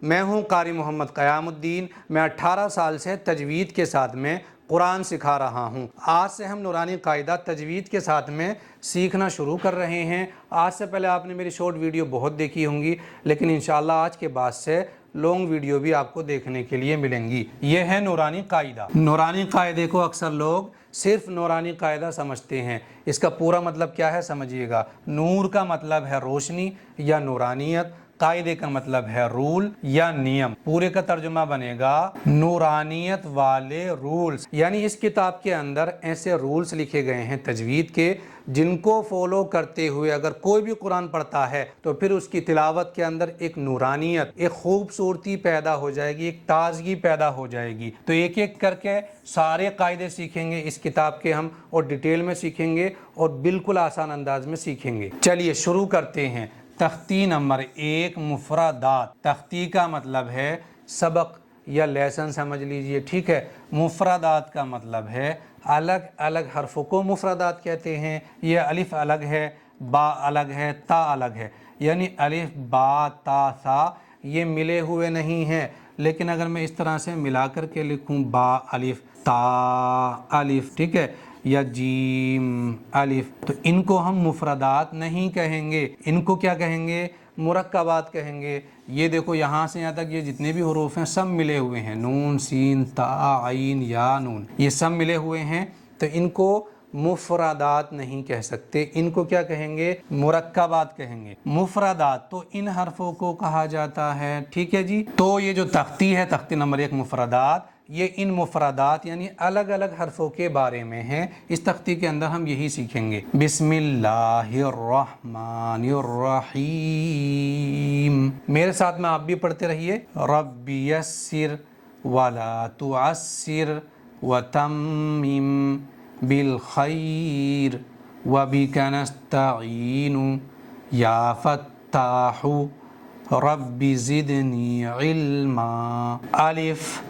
میں ہوں قاری محمد قیام الدین، میں 18 سال سے تجوید کے ساتھ میں قرآن سکھا رہا ہوں۔ آج سے ہم نورانی قاعدہ تجوید کے ساتھ میں سیکھنا شروع کر رہے ہیں۔ آج سے پہلے آپ نے میری شارٹ ویڈیو بہت دیکھی ہوں گی، لیکن انشاءاللہ آج کے بعد سے لانگ ویڈیو بھی آپ کو دیکھنے کے لیے ملیں گی۔ یہ ہے نورانی قاعدہ۔ نورانی قاعدے کو اکثر لوگ صرف نورانی قاعدہ سمجھتے ہیں۔ اس کا پورا مطلب کیا ہے سمجھیے گا۔ نور کا مطلب ہے روشنی یا نورانیت، قاعدے کا مطلب ہے رول یا نیم۔ پورے کا ترجمہ بنے گا نورانیت والے رولز، یعنی اس کتاب کے اندر ایسے رولز لکھے گئے ہیں تجوید کے، جن کو فالو کرتے ہوئے اگر کوئی بھی قرآن پڑھتا ہے تو پھر اس کی تلاوت کے اندر ایک نورانیت، ایک خوبصورتی پیدا ہو جائے گی، ایک تازگی پیدا ہو جائے گی۔ تو ایک ایک کر کے سارے قاعدے سیکھیں گے اس کتاب کے ہم، اور ڈیٹیل میں سیکھیں گے اور بالکل آسان انداز میں سیکھیں گے۔ چلیے شروع کرتے ہیں۔ تختی نمبر 1 مفردات۔ تختی کا مطلب ہے سبق یا لیسن سمجھ لیجئے، ٹھیک ہے۔ مفردات کا مطلب ہے الگ الگ حرفوں کو مفردات کہتے ہیں۔ یہ الف الگ ہے، با الگ ہے، تا الگ ہے، یعنی الف با تا سا یہ ملے ہوئے نہیں ہیں، لیکن اگر میں اس طرح سے ملا کر کے لکھوں با الف تا الف، ٹھیک ہے، یا جیم الف، تو ان کو ہم مفردات نہیں کہیں گے، ان کو کیا کہیں گے؟ مرکبات کہیں گے۔ یہ دیکھو یہاں سے یہاں تک یہ جتنے بھی حروف ہیں سب ملے ہوئے ہیں، نون سین تا عین یا نون، یہ سب ملے ہوئے ہیں، تو ان کو مفردات نہیں کہہ سکتے، ان کو کیا کہیں گے؟ مرکبات کہیں گے۔ مفردات تو ان حرفوں کو کہا جاتا ہے، ٹھیک ہے جی۔ تو یہ جو تختی ہے، تختی نمبر 1 مفردات، یہ ان مفردات یعنی الگ الگ حرفوں کے بارے میں ہیں۔ اس تختی کے اندر ہم یہی سیکھیں گے۔ بسم اللہ الرحمن الرحیم، میرے ساتھ میں آپ بھی پڑھتے رہیے۔ رب یسر ولا تعسر وتمم بالخیر وبک نستعین یا فتاح رب زدنی علما۔ الف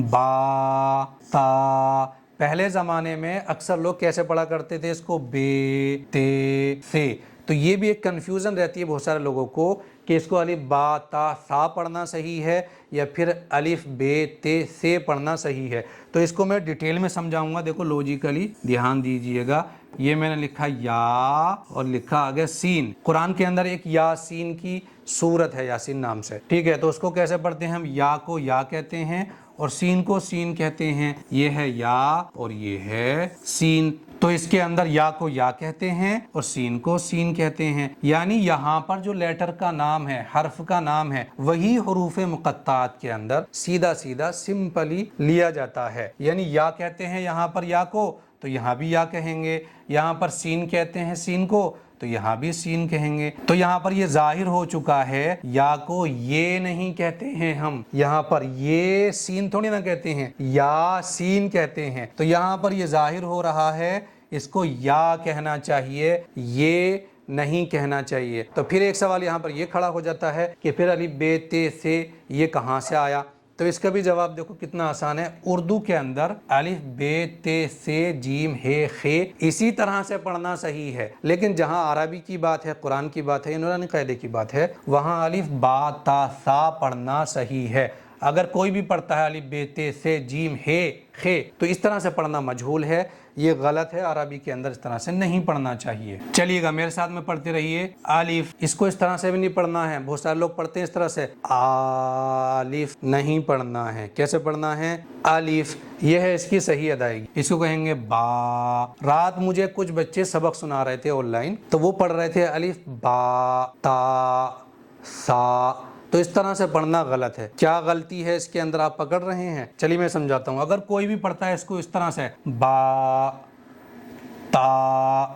با تا، پہلے زمانے میں اکثر لوگ کیسے پڑھا کرتے تھے اس کو؟ بے تے سے۔ تو یہ بھی ایک کنفیوژن رہتی ہے بہت سارے لوگوں کو کہ اس کو الف با تا سا پڑھنا صحیح ہے یا پھر الف بے تے سے پڑھنا صحیح ہے۔ تو اس کو میں ڈیٹیل میں سمجھاؤں گا۔ دیکھو لوجیکلی دھیان دیجئے گا۔ یہ میں نے لکھا یا اور لکھا آگے سین۔ قرآن کے اندر ایک یاسین کی سورت ہے یاسین نام سے، ٹھیک ہے۔ تو اس کو کیسے پڑھتے ہیں ہم؟ یا کو یا کہتے ہیں اور سین کو سین کہتے ہیں۔ یہ ہے یا اور یہ ہے سین، تو اس کے اندر یا کو یا کہتے ہیں اور سین کو سین کہتے ہیں، یعنی یہاں پر جو لیٹر کا نام ہے، حرف کا نام ہے، وہی حروف مقطعات کے اندر سیدھا سیدھا سمپلی لیا جاتا ہے۔ یعنی یا کہتے ہیں یہاں پر یا کو تو یہاں بھی یا کہیں گے، یہاں پر سین کہتے ہیں سین کو تو یہاں بھی سین کہیں گے۔ تو یہاں پر یہ ظاہر ہو چکا ہے یا کو یہ نہیں کہتے ہیں ہم، یہاں پر یہ سین تھوڑی نہ کہتے ہیں، یا سین کہتے ہیں۔ تو یہاں پر یہ ظاہر ہو رہا ہے اس کو یا کہنا چاہیے، یہ نہیں کہنا چاہیے۔ تو پھر ایک سوال یہاں پر یہ کھڑا ہو جاتا ہے کہ پھر الف بے تے سے یہ کہاں سے آیا؟ تو اس کا بھی جواب دیکھو کتنا آسان ہے۔ اردو کے اندر الف بے تے سے جیم ہے خے اسی طرح سے پڑھنا صحیح ہے، لیکن جہاں عربی کی بات ہے، قرآن کی بات ہے، نورانی قاعدے کی بات ہے، وہاں الف با تا سا پڑھنا صحیح ہے۔ اگر کوئی بھی پڑھتا ہے الف بے تے سے جیم ہے خے تو اس طرح سے پڑھنا مجہول ہے، یہ غلط ہے، عربی کے اندر اس طرح سے نہیں پڑھنا چاہیے۔ چلیے گا میرے ساتھ میں پڑھتے رہیے۔ الف، اس کو اس طرح سے بھی نہیں پڑھنا ہے، بہت سارے لوگ پڑھتے ہیں اس طرح سے، الف نہیں پڑھنا ہے۔ کیسے پڑھنا ہے؟ الف، یہ ہے اس کی صحیح ادائیگی، اس کو کہیں گے با۔ رات مجھے کچھ بچے سبق سنا رہے تھے آن لائن، تو وہ پڑھ رہے تھے الف با تا سا، تو اس طرح سے پڑھنا غلط ہے۔ کیا غلطی ہے اس کے اندر آپ پکڑ رہے ہیں؟ چلیے میں سمجھاتا ہوں۔ اگر کوئی بھی پڑھتا ہے اس کو اس طرح سے با تا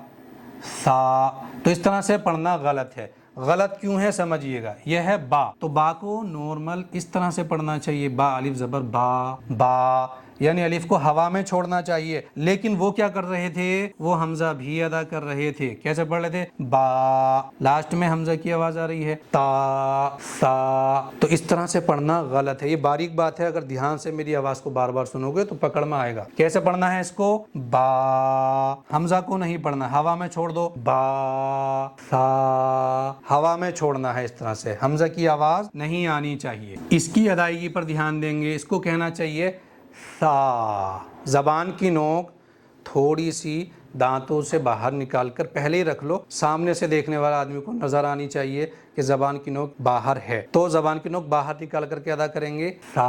سا، تو اس طرح سے پڑھنا غلط ہے۔ غلط کیوں ہے سمجھیے گا۔ یہ ہے با، تو با کو نارمل اس طرح سے پڑھنا چاہیے، با الف زبر با با، یعنی الف کو ہوا میں چھوڑنا چاہیے، لیکن وہ کیا کر رہے تھے؟ وہ حمزہ بھی ادا کر رہے تھے۔ کیسے پڑھ رہے تھے؟ با، لاسٹ میں حمزہ کی آواز آ رہی ہے، تا سا، تو اس طرح سے پڑھنا غلط ہے۔ یہ باریک بات ہے، اگر دھیان سے میری آواز کو بار بار سنو گے تو پکڑ میں آئے گا۔ کیسے پڑھنا ہے اس کو؟ با، حمزہ کو نہیں پڑھنا، ہوا میں چھوڑ دو، با سا، ہوا میں چھوڑنا ہے، اس طرح سے حمزہ کی آواز نہیں آنی چاہیے۔ اس کی ادائیگی پر دھیان دیں گے، اس کو کہنا چاہیے سا۔ زبان کی نوک تھوڑی سی دانتوں سے باہر نکال کر پہلے ہی رکھ لو، سامنے سے دیکھنے والا آدمی کو نظر آنی چاہیے کہ زبان کی نوک باہر ہے، تو زبان کی نوک باہر نکال کر کے ادا کریں گے سا،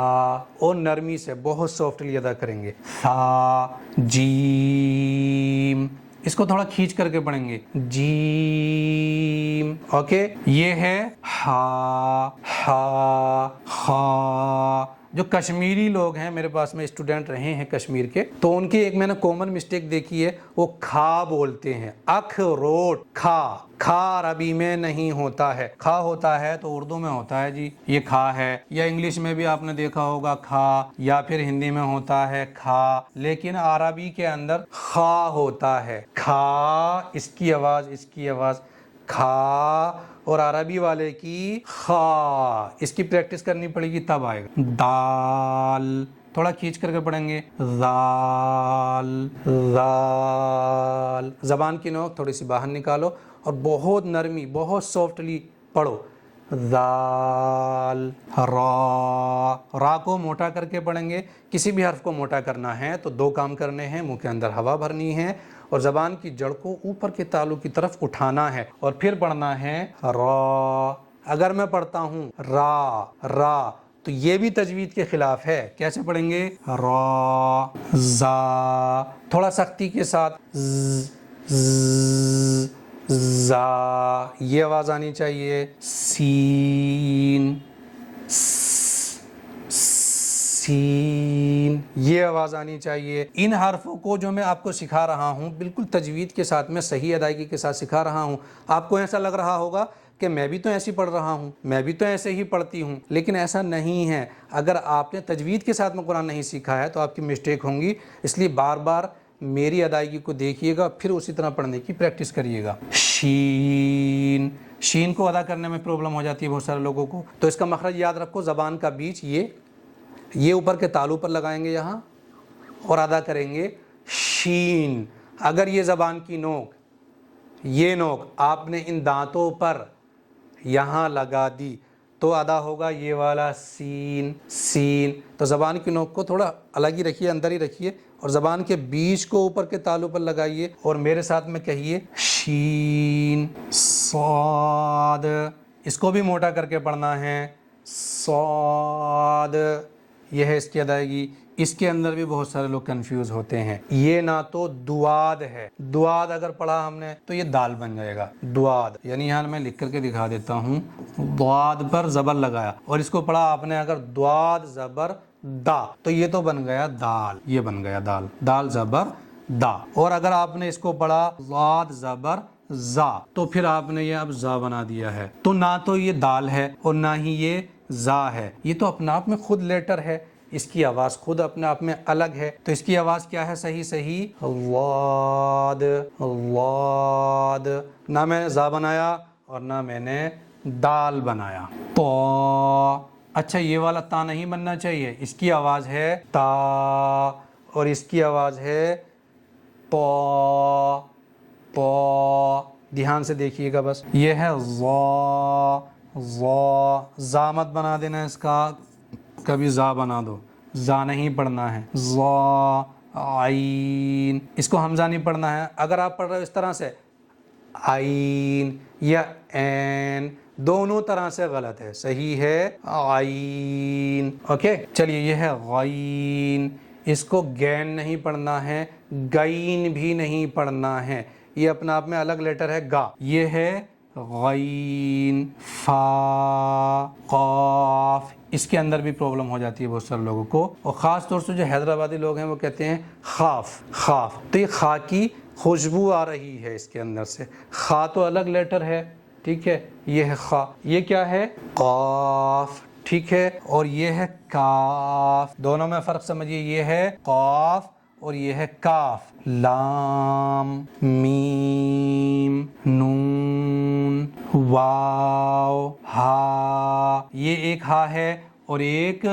اور نرمی سے بہت سافٹلی ادا کریں گے سا۔ جیم، اس کو تھوڑا کھینچ کر کے پڑھیں گے، جیم، اوکے۔ یہ ہے ہا، ہا، خا۔ جو کشمیری لوگ ہیں، میرے پاس میں اسٹوڈنٹ رہے ہیں کشمیر کے، تو ان کی ایک میں نے کامن مسٹیک دیکھی ہے، وہ کھا بولتے ہیں، اخروٹ، کھا۔ کھا عربی میں نہیں ہوتا ہے، کھا ہوتا ہے تو اردو میں ہوتا ہے جی، یہ کھا ہے، یا انگلش میں بھی آپ نے دیکھا ہوگا کھا، یا پھر ہندی میں ہوتا ہے کھا، لیکن عربی کے اندر خا ہوتا ہے، کھا، اس کی آواز، اس کی آواز کھا، اور عربی والے کی خا۔ اس کی پریکٹس کرنی پڑے گی تب آئے گا۔ دال، تھوڑا کھینچ کر کے پڑھیں گے، زال، زال، زبان کی نوک تھوڑی سی باہر نکالو اور بہت نرمی، بہت سافٹلی پڑھو، زال، را۔ را کو موٹا کر کے پڑھیں گے، کسی بھی حرف کو موٹا کرنا ہے تو دو کام کرنے ہیں، منہ کے اندر ہوا بھرنی ہے اور زبان کی جڑ کو اوپر کے تالو کی طرف اٹھانا ہے، اور پھر پڑھنا ہے را۔ اگر میں پڑھتا ہوں را، را، تو یہ بھی تجوید کے خلاف ہے۔ کیسے پڑھیں گے؟ را، زا، تھوڑا سختی کے ساتھ، زا، یہ آواز آنی چاہیے، سین، سین، یہ آواز آنی چاہیے۔ ان حرفوں کو جو میں آپ کو سکھا رہا ہوں بالکل تجوید کے ساتھ، میں صحیح ادائیگی کے ساتھ سکھا رہا ہوں۔ آپ کو ایسا لگ رہا ہوگا کہ میں بھی تو ایسی پڑھ رہا ہوں، میں بھی تو ایسے ہی پڑھتی ہوں، لیکن ایسا نہیں ہے۔ اگر آپ نے تجوید کے ساتھ میں قرآن نہیں سیکھا ہے تو آپ کی مسٹیک ہوں گی، اس لیے بار بار میری ادائیگی کو دیکھیے گا، پھر اسی طرح پڑھنے کی پریکٹس کریے گا۔ شین، شین کو ادا کرنے میں پرابلم ہو جاتی ہے بہت سارے لوگوں کو، تو اس کا مخرج یاد رکھو، زبان کا بیچ یہ اوپر کے تالو پر لگائیں گے یہاں اور ادا کریں گے شین۔ اگر یہ زبان کی نوک، یہ نوک آپ نے ان دانتوں پر یہاں لگا دی تو ادا ہوگا یہ والا سین، سین۔ تو زبان کی نوک کو تھوڑا الگ ہی رکھیے، اندر ہی رکھیے، اور زبان کے بیچ کو اوپر کے تالو پر لگائیے اور میرے ساتھ میں کہیے شین، صاد، اس کو بھی موٹا کر کے پڑھنا ہے، صاد، یہ ہے اس کی ادائیگی۔ اس کے اندر بھی بہت سارے لوگ کنفیوز ہوتے ہیں، یہ نہ تو دواد ہے، دواد اگر پڑھا ہم نے تو یہ دال بن جائے گا، دواد، یعنی یہاں میں لکھ کر کے دکھا دیتا ہوں، دواد پر زبر لگایا اور اس کو پڑھا آپ نے اگر دواد زبر دا، تو یہ تو بن گیا دال، یہ بن گیا دال، دال زبر دا۔ اور اگر آپ نے اس کو پڑھا ضاد زبر زا، تو پھر آپ نے یہ اب زا بنا دیا ہے، تو نہ تو یہ دال ہے اور نہ ہی یہ زا ہے، یہ تو اپنے آپ میں خود لیٹر ہے، اس کی آواز خود اپنے آپ میں الگ ہے۔ تو اس کی آواز کیا ہے صحیح صحیح؟ واد، واد، نہ میں نے زا بنایا اور نہ میں نے دال بنایا۔ تو اچھا، یہ والا تا نہیں بننا چاہیے، اس کی آواز ہے تا اور اس کی آواز ہے پا، پا، دھیان سے دیکھیے گا بس۔ یہ ہے ضا، ضا، زا مت بنا دینا، اس کا کبھی زا بنا دو، زا نہیں پڑھنا ہے، ضا، عین، اس کو حمزہ نہیں پڑھنا ہے۔ اگر آپ پڑھ رہے ہو اس طرح سے عین یا عین، دونوں طرح سے غلط ہے، صحیح ہے عین، اوکے۔ چلیے، یہ ہے غین، اس کو گین نہیں پڑھنا ہے، گین بھی نہیں پڑھنا ہے، یہ اپنا آپ میں الگ لیٹر ہے، گا۔ یہ ہے غین، فا، قاف، اس کے اندر بھی پرابلم ہو جاتی ہے بہت سارے لوگوں کو، اور خاص طور سے جو حیدرآبادی لوگ ہیں وہ کہتے ہیں خاف، خاف، تو یہ خا کی خوشبو آ رہی ہے اس کے اندر سے، خا تو الگ لیٹر ہے، ٹھیک ہے، یہ ہے خا۔ یہ کیا ہے؟ قاف، ٹھیک ہے، اور یہ ہے کاف، دونوں میں فرق سمجھیے، یہ ہے قاف اور یہ ہے کاف، لام میم نون واو ہا، یہ ایک ہا ہے اور ایک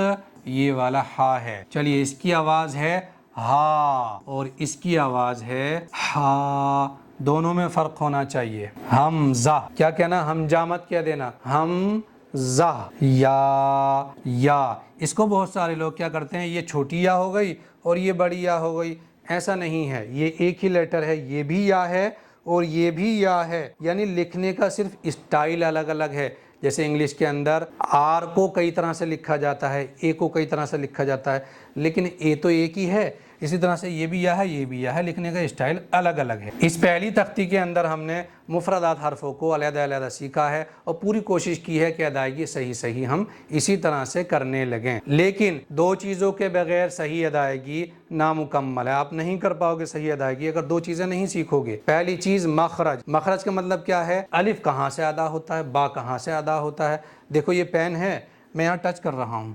یہ والا ہا ہے۔ چلیے اس کی آواز ہے ہا اور اس کی آواز ہے ہا، دونوں میں فرق ہونا چاہیے۔ حمزہ کیا کہنا، ہمزہ مت کیا دینا، حمزہ، یا اس کو بہت سارے لوگ کیا کرتے ہیں، یہ چھوٹی یا ہو گئی اور یہ بڑی یا ہو گئی، ایسا نہیں ہے، یہ ایک ہی لیٹر ہے، یہ بھی یا ہے اور یہ بھی یا ہے، یعنی لکھنے کا صرف اسٹائل الگ الگ ہے۔ جیسے انگلش کے اندر آر کو کئی طرح سے لکھا جاتا ہے، اے کو کئی طرح سے لکھا جاتا ہے، لیکن اے تو ایک ہی ہے، اسی طرح سے یہ بھی یا ہے، یہ بھی یا ہے، لکھنے کا اسٹائل الگ الگ ہے۔ اس پہلی تختی کے اندر ہم نے مفردات حرفوں کو علیحدہ علیحدہ سیکھا ہے اور پوری کوشش کی ہے کہ ادائیگی صحیح ہم اسی طرح سے کرنے لگیں، لیکن دو چیزوں کے بغیر صحیح ادائیگی نامکمل ہے، آپ نہیں کر پاؤ گے صحیح ادائیگی اگر دو چیزیں نہیں سیکھو گے۔ پہلی چیز مخرج، مخرج کا مطلب کیا ہے، الف کہاں سے ادا ہوتا ہے، با کہاں سے ادا ہوتا ہے۔ دیکھو یہ پین ہے، میں یہاں ٹچ کر رہا ہوں،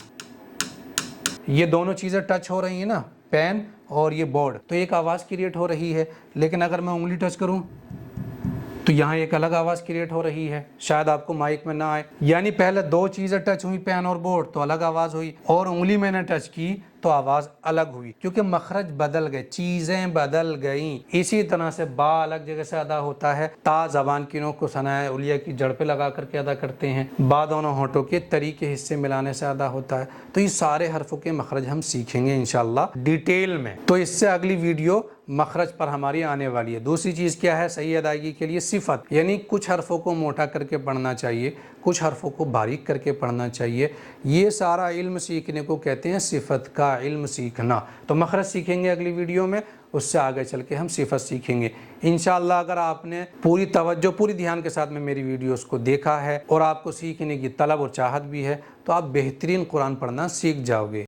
یہ دونوں چیزیں ٹچ ہو رہی ہیں نا، پین اور یہ بورڈ، تو ایک آواز کریٹ ہو رہی ہے، لیکن اگر میں انگلی ٹچ کروں تو یہاں ایک الگ آواز کریٹ ہو رہی ہے، شاید آپ کو مائک میں نہ آئے، یعنی پہلے دو چیزیں ٹچ ہوئی، پین اور بورڈ، تو الگ آواز ہوئی، اور انگلی میں نے ٹچ کی تو آواز الگ ہوئی، کیونکہ مخرج بدل گئے، چیزیں بدل گئیں۔ اسی طرح سے با الگ جگہ سے ادا ہوتا ہے، تا زبان کی نوک کو ثنائے علیہ کی جڑ پہ لگا کر کے ادا کرتے ہیں، با دونوں ہونٹوں کے تری کے حصے ملانے سے ادا ہوتا ہے۔ تو یہ سارے حرفوں کے مخرج ہم سیکھیں گے انشاءاللہ ڈیٹیل میں، تو اس سے اگلی ویڈیو مخرج پر ہماری آنے والی ہے۔ دوسری چیز کیا ہے صحیح ادائیگی کے لیے، صفت، یعنی کچھ حرفوں کو موٹا کر کے پڑھنا چاہیے، کچھ حرفوں کو باریک کر کے پڑھنا چاہیے، یہ سارا علم سیکھنے کو کہتے ہیں صفت کا علم سیکھنا۔ تو مخرج سیکھیں گے اگلی ویڈیو میں، اس سے آگے چل کے ہم صفت سیکھیں گے انشاءاللہ۔ اگر آپ نے پوری توجہ پوری دھیان کے ساتھ میں میری ویڈیوز کو دیکھا ہے اور آپ کو سیکھنے کی طلب اور چاہت بھی ہے تو آپ بہترین قرآن پڑھنا سیکھ جاؤ گے۔